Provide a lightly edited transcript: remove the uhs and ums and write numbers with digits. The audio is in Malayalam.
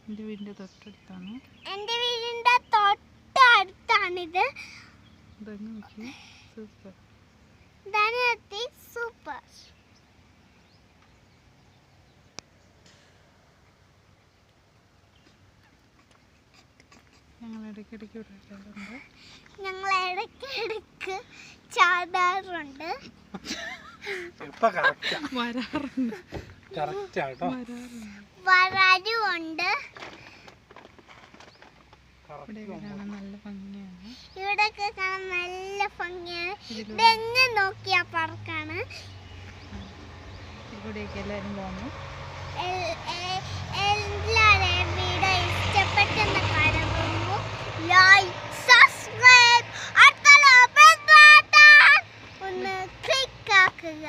എൻ്റെ വീടിൻ്റെ തൊട്ടടുത്താണ്. എൻ്റെ വീടിൻ്റെ തൊട്ടടുത്താണിത്. Super ധനത്തി super. ഞങ്ങൾ ഇടയ്ക്കിടയ്ക്ക് വരാറുണ്ട്. ഞങ്ങൾ ഇടയ്ക്കിടയ്ക്ക് ചാടാറുണ്ട്. വരാറുമുണ്ട്. നല്ല ഭംഗിയാണ്. ഇവിടെയൊക്കെ കാണാൻ നല്ല ഭംഗിയാണ്. ഇതെങ്ങനെ നോക്കിയാ പാർക്കാണ്. ഇവിടേക്ക് എല്ലാവരും പോകുന്നു. എല്ലാവരെയും വീഡിയോ ഇഷ്ടപ്പെട്ടെന്ന് കരുതുന്നു. ലൈക്ക്, സബ്സ്ക്രൈബ്, അടുത്തുള്ള ബെൽ ബട്ടൺ ഒന്ന് ക്ലിക്ക് ആക്കുക.